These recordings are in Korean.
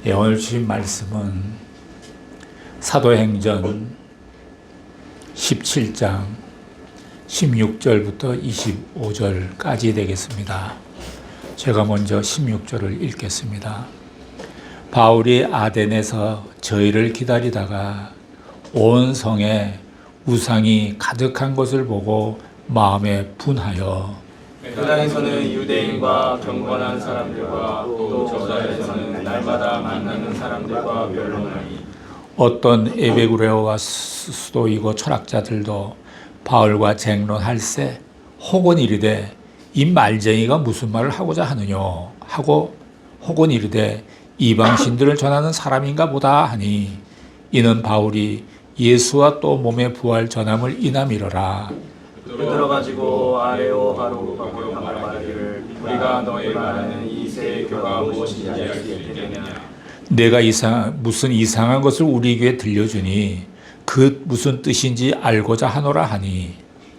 오늘 주신 말씀은 사도행전 17장 16절부터 25절까지 되겠습니다. 제가 먼저 16절을 읽겠습니다. 바울이 아덴에서 저희를 기다리다가 온 성에 우상이 가득한 것을 보고 마음에 분하여 회당에서는 유대인과 경건한 사람들과 또 저자에서는 날마다 만나는 사람들과 변론하니 어떤 에베구레오와 수도이고 철학자들도 바울과 쟁론할세 혹은 이르되 이 말쟁이가 무슨 말을 하고자 하느냐 하고 혹은 이르되 이방신들을 전하는 사람인가 보다 하니 이는 바울이 예수와 또 몸의 부활 전함을 이남이러라. 들어가지고 아레오바로하고 말하기를 우리가 너희 말하는 이 새 교가 무엇인지 알 수 있겠느냐. 내가 무슨 이상한 것을 우리 귀에 들려주니 그 무슨 뜻인지 알고자 하노라 하니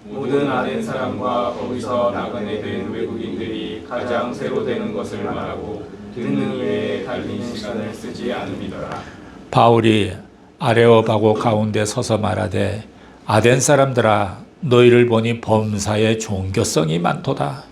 모든 아덴 사람과 거기서 나그네 된 외국인들이 가장 새로 되는 것을 말하고 듣는 이에 달린 시간을 쓰지 않음이더라. 바울이 아레오바고 가운데 서서 말하되 아덴 사람들아 너희를 보니 범사에 종교성이 많도다.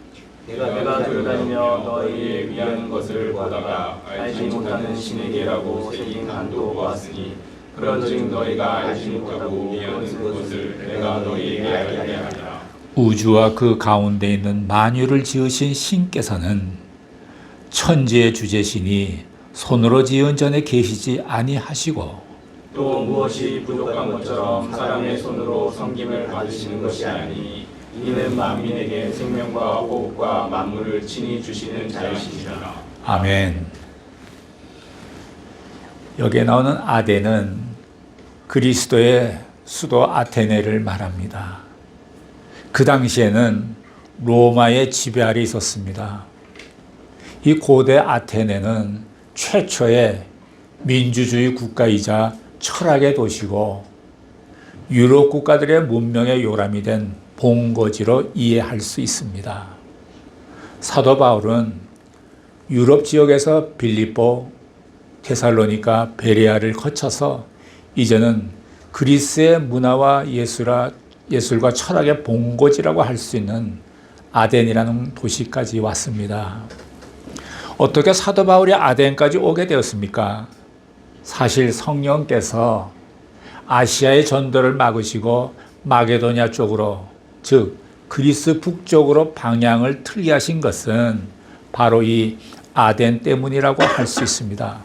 내가 돌아다니며 너희에 위하는 것을 보다가 알지 못하는 신에게라고 새긴 한도 보았으니 그런즉 너희가 알지 못하고 위하는 것을 내가 너희에게 알게 하리라. 우주와 그 가운데 있는 만유를 지으신 신께서는 천지의 주제시니 손으로 지은 전에 계시지 아니하시고 또 무엇이 부족한 것처럼 사람의 손으로 섬김을 받으시는 것이 아니니 이는 만민에게 생명과 호흡과 만물을 친히 주시는 자이시니라. 아멘. 여기에 나오는 아덴은 그리스도의 수도 아테네를 말합니다. 그 당시에는 로마의 지배 아래 있었습니다. 이 고대 아테네는 최초의 민주주의 국가이자 철학의 도시고 유럽 국가들의 문명의 요람이 된 본거지로 이해할 수 있습니다. 사도 바울은 유럽 지역에서 빌립보, 데살로니가, 베레아를 거쳐서 이제는 그리스의 문화와 예술과 철학의 본거지라고 할 수 있는 아덴이라는 도시까지 왔습니다. 어떻게 사도 바울이 아덴까지 오게 되었습니까? 사실 성령께서 아시아의 전도를 막으시고 마게도냐 쪽으로, 즉 그리스 북쪽으로 방향을 틀게 하신 것은 바로 이 아덴 때문이라고 할 수 있습니다.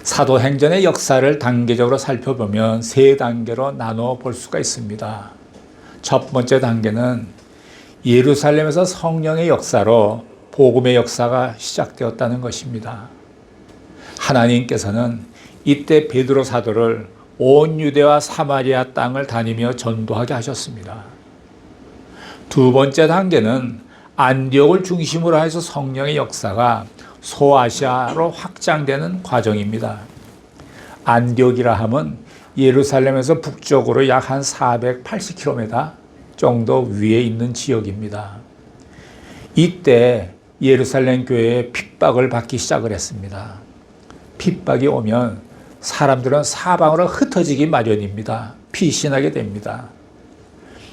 사도행전의 역사를 단계적으로 살펴보면 세 단계로 나누어 볼 수가 있습니다. 첫 번째 단계는 예루살렘에서 성령의 역사로 복음의 역사가 시작되었다는 것입니다. 하나님께서는 이때 베드로 사도를 온 유대와 사마리아 땅을 다니며 전도하게 하셨습니다. 두 번째 단계는 안디옥을 중심으로 해서 성령의 역사가 소아시아로 확장되는 과정입니다. 안디옥이라 함은 예루살렘에서 북쪽으로 약 한 480km 정도 위에 있는 지역입니다. 이때 예루살렘 교회에 핍박을 받기 시작을 했습니다. 핍박이 오면 사람들은 사방으로 흩어지기 마련입니다. 피신하게 됩니다.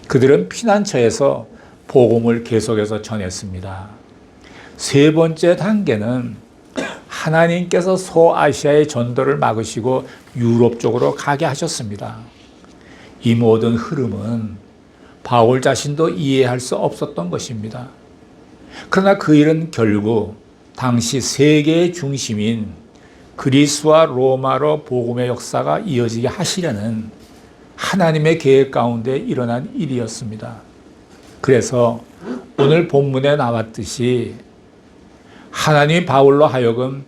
그들은 피난처에서 복음을 계속해서 전했습니다. 세 번째 단계는 하나님께서 소아시아의 전도를 막으시고 유럽 쪽으로 가게 하셨습니다. 이 모든 흐름은 바울 자신도 이해할 수 없었던 것입니다. 그러나 그 일은 결국 당시 세계의 중심인 그리스와 로마로 복음의 역사가 이어지게 하시려는 하나님의 계획 가운데 일어난 일이었습니다. 그래서 오늘 본문에 나왔듯이 하나님이 바울로 하여금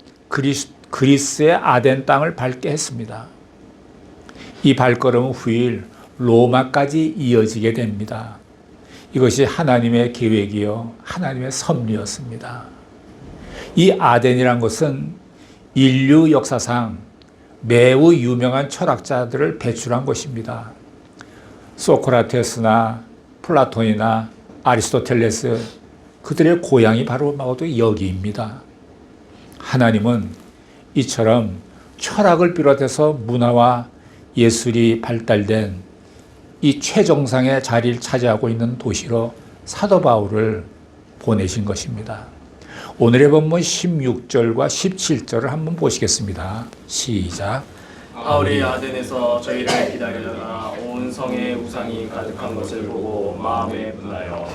그리스의 아덴 땅을 밟게 했습니다. 이 발걸음 후일 로마까지 이어지게 됩니다. 이것이 하나님의 계획이요 하나님의 섭리였습니다. 이 아덴이란 것은 인류 역사상 매우 유명한 철학자들을 배출한 것입니다. 소크라테스나 플라톤이나 아리스토텔레스, 그들의 고향이 바로 여기입니다. 하나님은 이처럼 철학을 비롯해서 문화와 예술이 발달된 이 최정상의 자리를 차지하고 있는 도시로 사도 바울을 보내신 것입니다. 오늘의 본문 16절과 17절을 한번 보시겠습니다. 시작. 바울이 아덴에서 저희를 기다리다가 온 성에 우상이 가득한 것을 보고 마음에 분하여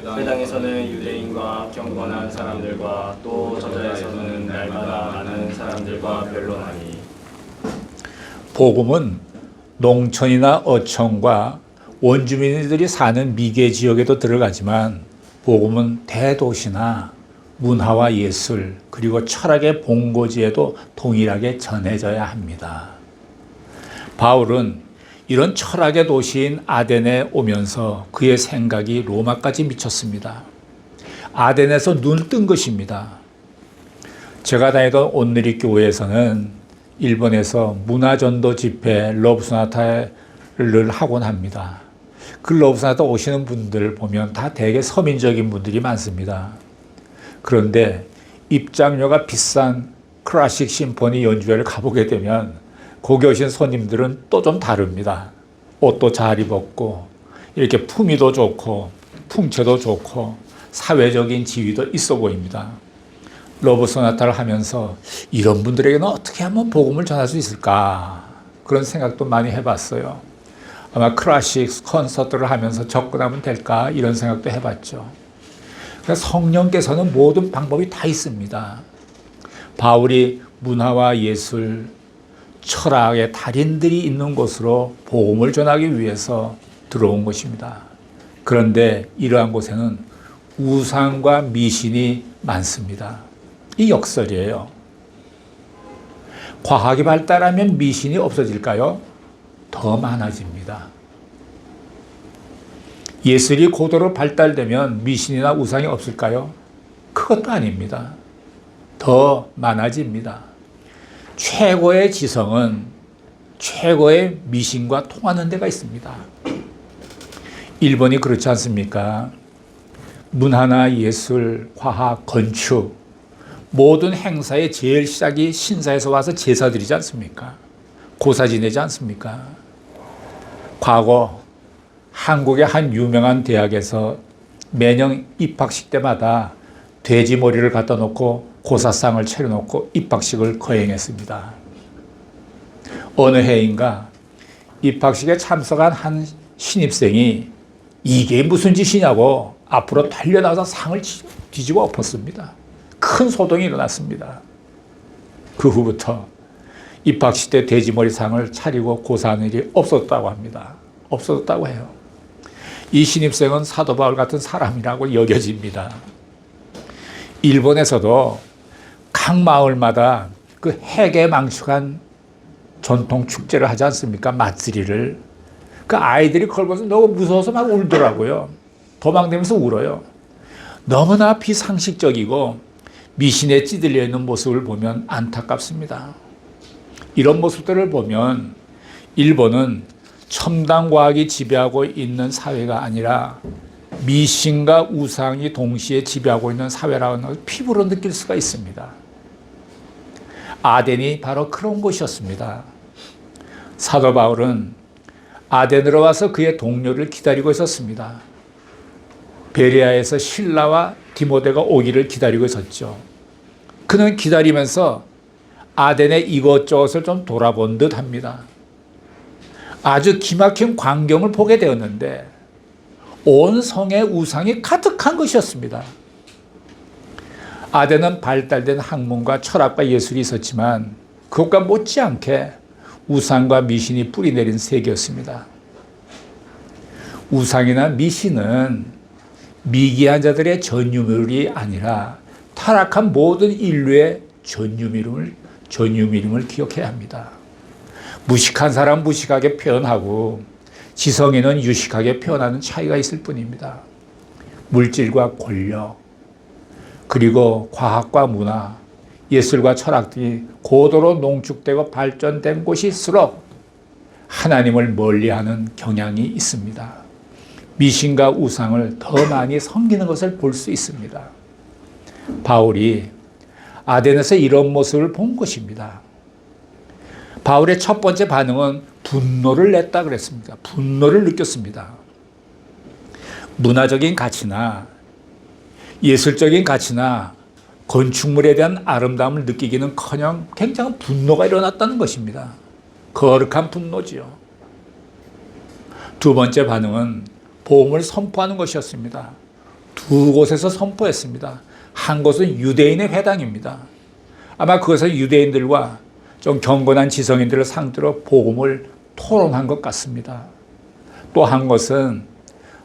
회당에서는 유대인과 경건한 사람들과 또 저자에서는 날마다 많은 사람들과 변론하니. 복음은 농촌이나 어촌과 원주민들이 사는 미개 지역에도 들어가지만 복음은 대도시나 문화와 예술 그리고 철학의 본고지에도 동일하게 전해져야 합니다. 바울은 이런 철학의 도시인 아덴에 오면서 그의 생각이 로마까지 미쳤습니다. 아덴에서 눈을 뜬 것입니다. 제가 다니던 온누리 교회에서는 일본에서 문화전도 집회 러브소나타를 하곤 합니다. 그 러브소나타 오시는 분들 보면 다 되게 서민적인 분들이 많습니다. 그런데 입장료가 비싼 클래식 심포니 연주회를 가보게 되면 거기 오신 손님들은 또 좀 다릅니다. 옷도 잘 입었고 이렇게 품위도 좋고 풍채도 좋고 사회적인 지위도 있어 보입니다. 러브 소나타를 하면서 이런 분들에게는 어떻게 하면 복음을 전할 수 있을까 그런 생각도 많이 해봤어요. 아마 클래식 콘서트를 하면서 접근하면 될까 이런 생각도 해봤죠. 그래서 성령께서는 모든 방법이 다 있습니다. 바울이 문화와 예술, 철학의 달인들이 있는 곳으로 복음을 전하기 위해서 들어온 것입니다. 그런데 이러한 곳에는 우상과 미신이 많습니다. 이 역설이에요. 과학이 발달하면 미신이 없어질까요? 더 많아집니다. 예술이 고도로 발달되면 미신이나 우상이 없을까요? 그것도 아닙니다. 더 많아집니다. 최고의 지성은 최고의 미신과 통하는 데가 있습니다. 일본이 그렇지 않습니까? 문화나 예술, 과학, 건축 모든 행사의 제일 시작이 신사에서 와서 제사 드리지 않습니까? 고사 지내지 않습니까? 과거 한국의 한 유명한 대학에서 매년 입학식 때마다 돼지 머리를 갖다 놓고 고사상을 차려놓고 입학식을 거행했습니다. 어느 해인가 입학식에 참석한 한 신입생이 이게 무슨 짓이냐고 앞으로 달려나서 상을 뒤집어 엎었습니다. 큰 소동이 일어났습니다. 그 후부터 입학식 때 돼지머리 상을 차리고 고사하는 일이 없었다고 합니다. 없어졌다고 해요. 이 신입생은 사도 바울 같은 사람이라고 여겨집니다. 일본에서도 각 마을마다 그 해계 망측한 전통 축제를 하지 않습니까? 맞쓰리를. 그 아이들이 그걸 보면서 너무 무서워서 막 울더라고요. 도망다니면서 울어요. 너무나 비상식적이고 미신에 찌들려 있는 모습을 보면 안타깝습니다. 이런 모습들을 보면 일본은 첨단 과학이 지배하고 있는 사회가 아니라 미신과 우상이 동시에 지배하고 있는 사회라는 것을 피부로 느낄 수가 있습니다. 아덴이 바로 그런 곳이었습니다. 사도 바울은 아덴으로 와서 그의 동료를 기다리고 있었습니다. 베레아에서 실라와 디모데가 오기를 기다리고 있었죠. 그는 기다리면서 아덴의 이것저것을 좀 돌아본 듯 합니다. 아주 기막힌 광경을 보게 되었는데 온 성에 우상이 가득한 것이었습니다. 아덴은 발달된 학문과 철학과 예술이 있었지만 그것과 못지않게 우상과 미신이 뿌리내린 세계였습니다. 우상이나 미신은 미개한 자들의 전유물이 아니라 타락한 모든 인류의 전유물임을 기억해야 합니다. 무식한 사람 무식하게 표현하고 지성인은 유식하게 표현하는 차이가 있을 뿐입니다. 물질과 권력, 그리고 과학과 문화, 예술과 철학 등이 고도로 농축되고 발전된 곳일수록 하나님을 멀리하는 경향이 있습니다. 미신과 우상을 더 많이 섬기는 것을 볼 수 있습니다. 바울이 아덴에서 이런 모습을 본 것입니다. 바울의 첫 번째 반응은 분노를 냈다 그랬습니다. 분노를 느꼈습니다. 문화적인 가치나 예술적인 가치나 건축물에 대한 아름다움을 느끼기는커녕 굉장한 분노가 일어났다는 것입니다. 거룩한 분노지요. 두 번째 반응은 복음을 선포하는 것이었습니다. 두 곳에서 선포했습니다. 한 곳은 유대인의 회당입니다. 아마 그것은 유대인들과 좀 경건한 지성인들을 상대로 복음을 토론한 것 같습니다. 또 한 곳은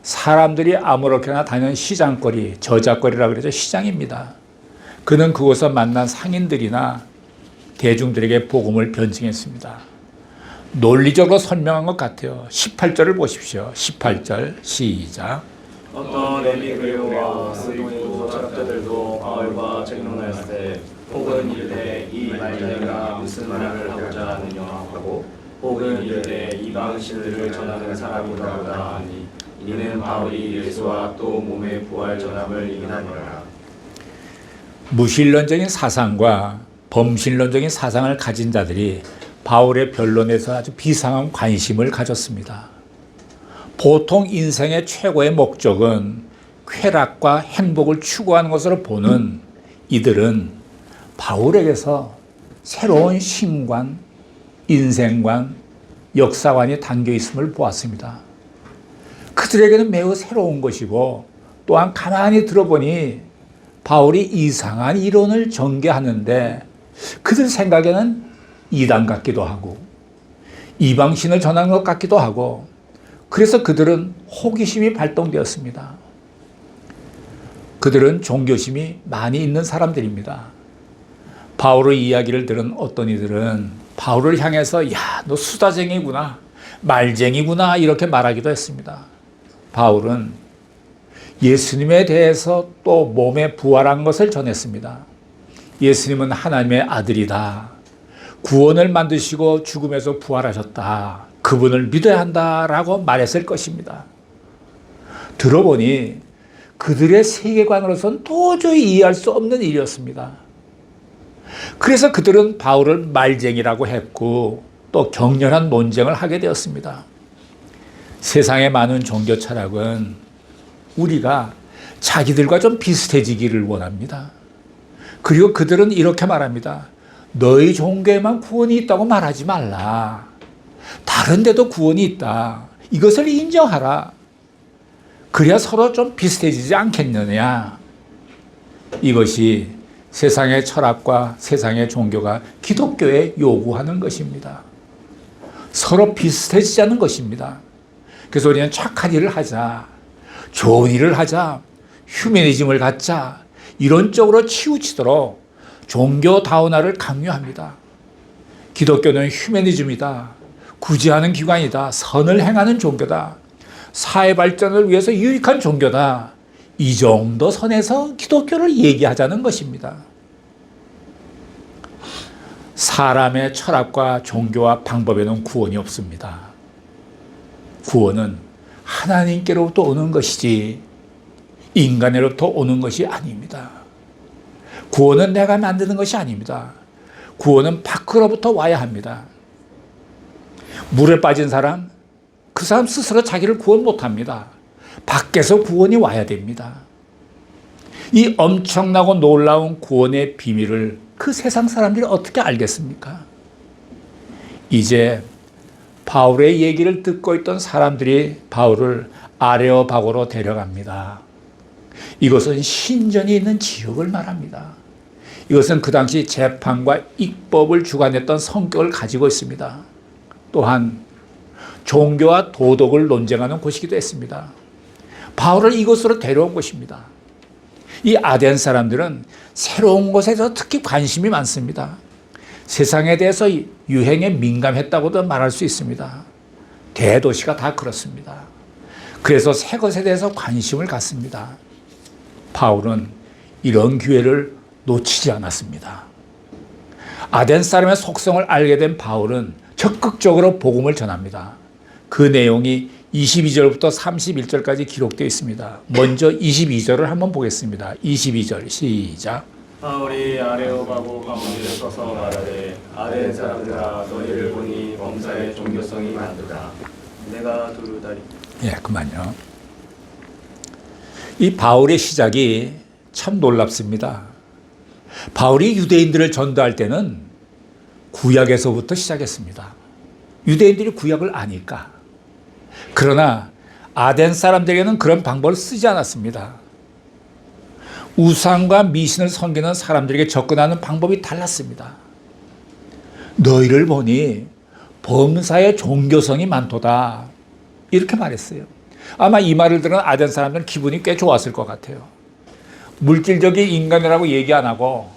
사람들이 아무렇게나 다니는 시장거리, 저작거리라고 그러죠. 시장입니다. 그는 그곳에서 만난 상인들이나 대중들에게 복음을 변증했습니다. 논리적으로 설명한 것 같아요. 18절을 보십시오. 18절 시작. 어떤 레위 그리고와 스도인도 철학자들도 바울과 tranh 논하였을 혹은 이르되 이 말쟁이가 무슨 말을 하고자 하느냐 하고 혹은 이르되 이방 신들을 전하는 사람인가 보다 하니 이는 바울이 예수와 또 몸의 부활 전함을 이민하니라. 무신론적인 사상과 범신론적인 사상을 가진 자들이 바울의 변론에서 아주 비상한 관심을 가졌습니다. 보통 인생의 최고의 목적은 쾌락과 행복을 추구하는 것으로 보는 이들은 바울에게서 새로운 신관, 인생관, 역사관이 담겨 있음을 보았습니다. 그들에게는 매우 새로운 것이고 또한 가만히 들어보니 바울이 이상한 이론을 전개하는데 그들 생각에는 이단 같기도 하고 이방신을 전하는 것 같기도 하고 그래서 그들은 호기심이 발동되었습니다. 그들은 종교심이 많이 있는 사람들입니다. 바울의 이야기를 들은 어떤 이들은 바울을 향해서 야, 너 수다쟁이구나, 말쟁이구나 이렇게 말하기도 했습니다. 바울은 예수님에 대해서 또 몸에 부활한 것을 전했습니다. 예수님은 하나님의 아들이다. 구원을 만드시고 죽음에서 부활하셨다. 그분을 믿어야 한다라고 말했을 것입니다. 들어보니 그들의 세계관으로서는 도저히 이해할 수 없는 일이었습니다. 그래서 그들은 바울을 말쟁이라고 했고 또 격렬한 논쟁을 하게 되었습니다. 세상의 많은 종교 철학은 우리가 자기들과 좀 비슷해지기를 원합니다. 그리고 그들은 이렇게 말합니다. 너희 종교에만 구원이 있다고 말하지 말라. 다른 데도 구원이 있다. 이것을 인정하라. 그래야 서로 좀 비슷해지지 않겠느냐. 이것이 세상의 철학과 세상의 종교가 기독교에 요구하는 것입니다. 서로 비슷해지자는 것입니다. 그래서 우리는 착한 일을 하자, 좋은 일을 하자, 휴머니즘을 갖자, 이런 쪽으로 치우치도록 종교 다원화를 강요합니다. 기독교는 휴머니즘이다, 구제하는 기관이다, 선을 행하는 종교다, 사회 발전을 위해서 유익한 종교다, 이 정도 선에서 기독교를 얘기하자는 것입니다. 사람의 철학과 종교와 방법에는 구원이 없습니다. 구원은 하나님께로부터 오는 것이지 인간으로부터 오는 것이 아닙니다. 구원은 내가 만드는 것이 아닙니다. 구원은 밖으로부터 와야 합니다. 물에 빠진 사람, 그 사람 스스로 자기를 구원 못합니다. 밖에서 구원이 와야 됩니다. 이 엄청나고 놀라운 구원의 비밀을 그 세상 사람들이 어떻게 알겠습니까? 이제 바울의 얘기를 듣고 있던 사람들이 바울을 아레오바고로 데려갑니다. 이것은 신전이 있는 지역을 말합니다. 이것은 그 당시 재판과 입법을 주관했던 성격을 가지고 있습니다. 또한 종교와 도덕을 논쟁하는 곳이기도 했습니다. 바울을 이곳으로 데려온 곳입니다. 이 아덴 사람들은 새로운 것에서 특히 관심이 많습니다. 세상에 대해서 유행에 민감했다고도 말할 수 있습니다. 대도시가 다 그렇습니다. 그래서 새 것에 대해서 관심을 갖습니다. 바울은 이런 기회를 놓치지 않았습니다. 아덴 사람의 속성을 알게 된 바울은 적극적으로 복음을 전합니다. 그 내용이 22절부터 31절까지 기록되어 있습니다. 먼저 22절을 한번 보겠습니다. 22절 시작. 바울이 아레오바고 가문에 서서 말하되 아덴 사람들아 너희를 보니 범사의 종교성이 많도다. 내가 두루다리. 예, 그만요. 이 바울의 시작이 참 놀랍습니다. 바울이 유대인들을 전도할 때는 구약에서부터 시작했습니다. 유대인들이 구약을 아니까. 그러나 아덴 사람들에게는 그런 방법을 쓰지 않았습니다. 우상과 미신을 섬기는 사람들에게 접근하는 방법이 달랐습니다. 너희를 보니 범사에 종교성이 많도다. 이렇게 말했어요. 아마 이 말을 들은 아덴 사람들은 기분이 꽤 좋았을 것 같아요. 물질적인 인간이라고 얘기 안 하고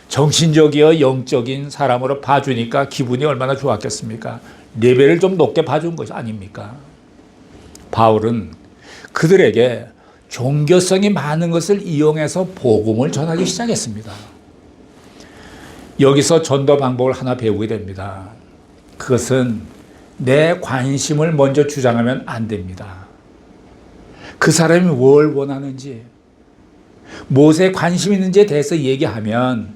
정신적이어 영적인 사람으로 봐주니까 기분이 얼마나 좋았겠습니까? 레벨을 좀 높게 봐준 것이 아닙니까? 바울은 그들에게 종교성이 많은 것을 이용해서 복음을 전하기 시작했습니다. 여기서 전도 방법을 하나 배우게 됩니다. 그것은 내 관심을 먼저 주장하면 안 됩니다. 그 사람이 뭘 원하는지, 무엇에 관심 있는지에 대해서 얘기하면,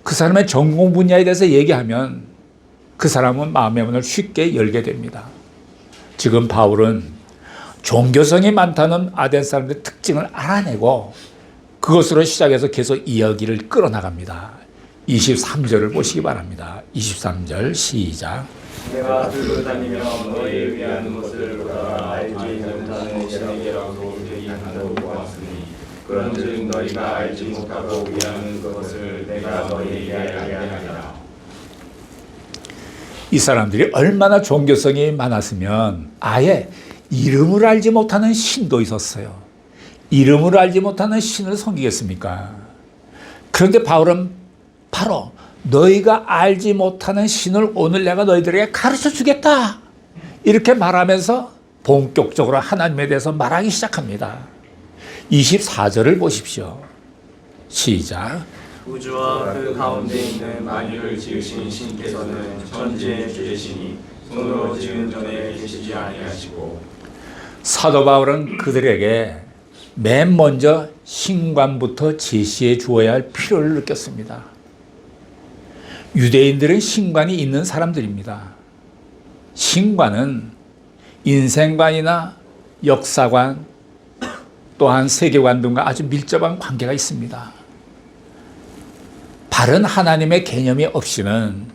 그 사람의 전공 분야에 대해서 얘기하면 그 사람은 마음의 문을 쉽게 열게 됩니다. 지금 바울은 종교성이 많다는 아덴 사람들의 특징을 알아내고 그것으로 시작해서 계속 이야기를 끌어나갑니다. 23절을 보시기 바랍니다. 23절 시작. 내가 들고 다니며 너희를 위하는 것을 보다가 알지 못하는 신에게라도 대의한다고 보았으니 그런즉 너희가 알지 못하고 위하는 것을 내가 너희에게 알게 하리라. 이 사람들이 얼마나 종교성이 많았으면 아예 이름을 알지 못하는 신도 있었어요. 이름을 알지 못하는 신을 섬기겠습니까? 그런데 바울은 바로 너희가 알지 못하는 신을 오늘 내가 너희들에게 가르쳐 주겠다. 이렇게 말하면서 본격적으로 하나님에 대해서 말하기 시작합니다. 24절을 보십시오. 시작. 우주와 그 가운데 있는 만유를 지으신 신께서는 천지의 주제시니 손으로 지은 전에 계시지 아니하시고. 사도 바울은 그들에게 맨 먼저 신관부터 제시해 주어야 할 필요를 느꼈습니다. 유대인들은 신관이 있는 사람들입니다. 신관은 인생관이나 역사관 또한 세계관 등과 아주 밀접한 관계가 있습니다. 바른 하나님의 개념이 없이는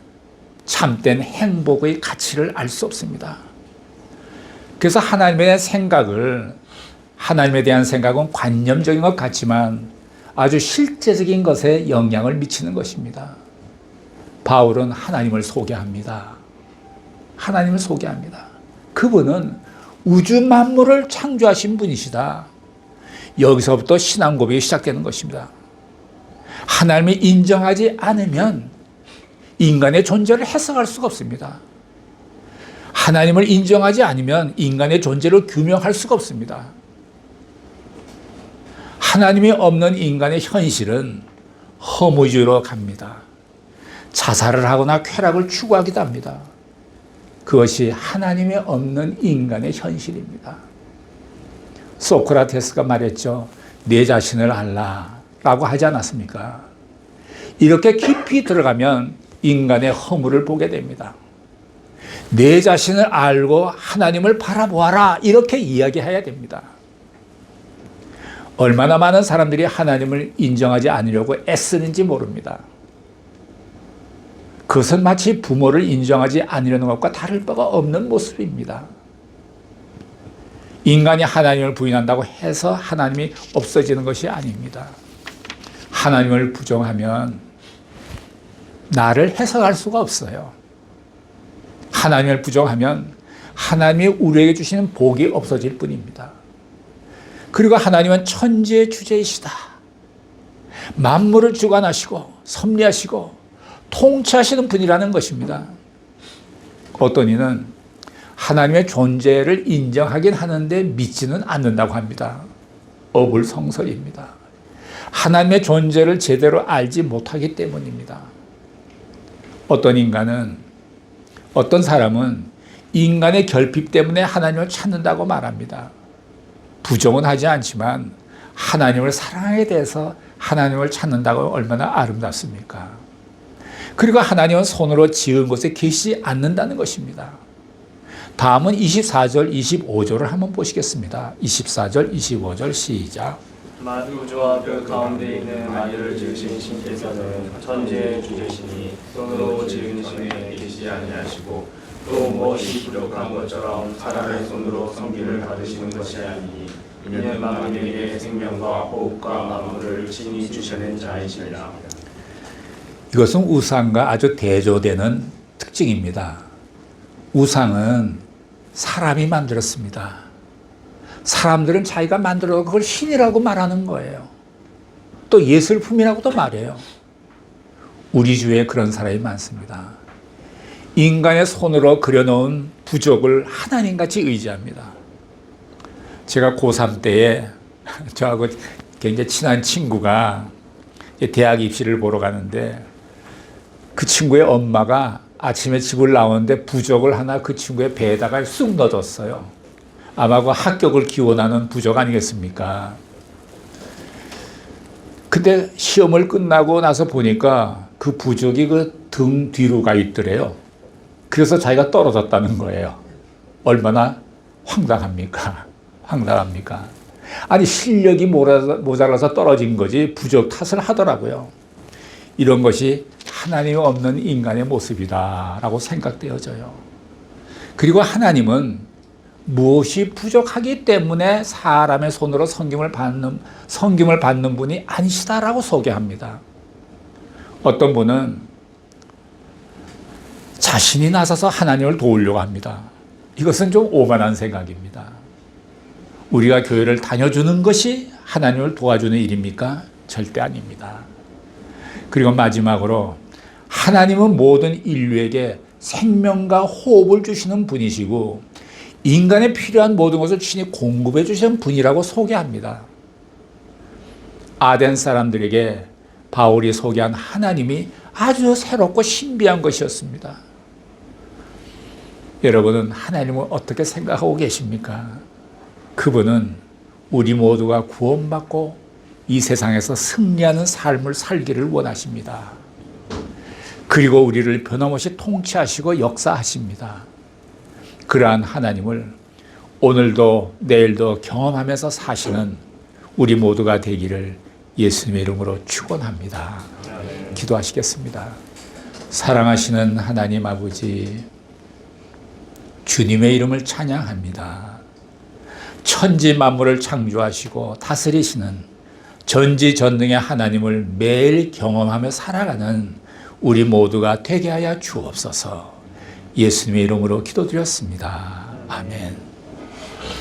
참된 행복의 가치를 알 수 없습니다. 그래서 하나님에 대한 생각은 관념적인 것 같지만 아주 실제적인 것에 영향을 미치는 것입니다. 바울은 하나님을 소개합니다. 하나님을 소개합니다. 그분은 우주 만물을 창조하신 분이시다. 여기서부터 신앙 고백이 시작되는 것입니다. 하나님이 인정하지 않으면 인간의 존재를 해석할 수가 없습니다. 하나님을 인정하지 않으면 인간의 존재를 규명할 수가 없습니다. 하나님이 없는 인간의 현실은 허무주의로 갑니다. 자살을 하거나 쾌락을 추구하기도 합니다. 그것이 하나님이 없는 인간의 현실입니다. 소크라테스가 말했죠. 내 자신을 알라라고 하지 않았습니까? 이렇게 깊이 들어가면 인간의 허물을 보게 됩니다. 내 자신을 알고 하나님을 바라보아라 이렇게 이야기해야 됩니다. 얼마나 많은 사람들이 하나님을 인정하지 않으려고 애쓰는지 모릅니다. 그것은 마치 부모를 인정하지 않으려는 것과 다를 바가 없는 모습입니다. 인간이 하나님을 부인한다고 해서 하나님이 없어지는 것이 아닙니다. 하나님을 부정하면 나를 해석할 수가 없어요. 하나님을 부정하면 하나님이 우리에게 주시는 복이 없어질 뿐입니다. 그리고 하나님은 천지의 주제이시다. 만물을 주관하시고 섭리하시고 통치하시는 분이라는 것입니다. 어떤 이는 하나님의 존재를 인정하긴 하는데 믿지는 않는다고 합니다. 어불성설입니다. 하나님의 존재를 제대로 알지 못하기 때문입니다. 어떤 사람은 인간의 결핍 때문에 하나님을 찾는다고 말합니다. 부정은 하지 않지만 하나님을 사랑하게 돼서 하나님을 찾는다고 얼마나 아름답습니까? 그리고 하나님은 손으로 지은 곳에 계시지 않는다는 것입니다. 다음은 24절, 25절을 한번 보시겠습니다. 24절, 25절 시작. 우주와 그 가운데 있는 만유를 지으신 신께서는 천지의 주제시니 손으로 지은 신에 계시지 아니하시고 또 무엇이 부족한 것처럼 사람의 손으로 섬김을 받으시는 것이 아니니 이는 만민에게 생명과 호흡과 만물을 친히 주시는 자이시니라. 이것은 우상과 아주 대조되는 특징입니다. 우상은 사람이 만들었습니다. 사람들은 자기가 만들어 그걸 신이라고 말하는 거예요. 또 예술품이라고도 말해요. 우리 주위에 그런 사람이 많습니다. 인간의 손으로 그려놓은 부족을 하나님같이 의지합니다. 제가 고3 때에 저하고 굉장히 친한 친구가 대학 입시를 보러 가는데 그 친구의 엄마가 아침에 집을 나오는데 부적을 하나 그 친구의 배에다가 쑥 넣어줬어요. 아마 그 합격을 기원하는 부적 아니겠습니까? 근데 시험을 끝나고 나서 보니까 그 부적이 그 등 뒤로 가 있더래요. 그래서 자기가 떨어졌다는 거예요. 얼마나 황당합니까? 황당합니까? 아니 실력이 모자라서 떨어진 거지 부적 탓을 하더라고요. 이런 것이 하나님이 없는 인간의 모습이다라고 생각되어져요. 그리고 하나님은 무엇이 부족하기 때문에 사람의 손으로 섬김을 받는 분이 아니시다라고 소개합니다. 어떤 분은 자신이 나서서 하나님을 도우려고 합니다. 이것은 좀 오만한 생각입니다. 우리가 교회를 다녀주는 것이 하나님을 도와주는 일입니까? 절대 아닙니다. 그리고 마지막으로 하나님은 모든 인류에게 생명과 호흡을 주시는 분이시고 인간에 필요한 모든 것을 친히 공급해 주시는 분이라고 소개합니다. 아덴 사람들에게 바울이 소개한 하나님이 아주 새롭고 신비한 것이었습니다. 여러분은 하나님을 어떻게 생각하고 계십니까? 그분은 우리 모두가 구원받고 이 세상에서 승리하는 삶을 살기를 원하십니다. 그리고 우리를 변함없이 통치하시고 역사하십니다. 그러한 하나님을 오늘도 내일도 경험하면서 사시는 우리 모두가 되기를 예수님의 이름으로 축원합니다. 기도하시겠습니다. 사랑하시는 하나님 아버지, 주님의 이름을 찬양합니다. 천지 만물을 창조하시고 다스리시는 전지전능의 하나님을 매일 경험하며 살아가는 우리 모두가 되게 하여 주옵소서. 예수님의 이름으로 기도드렸습니다. 아멘.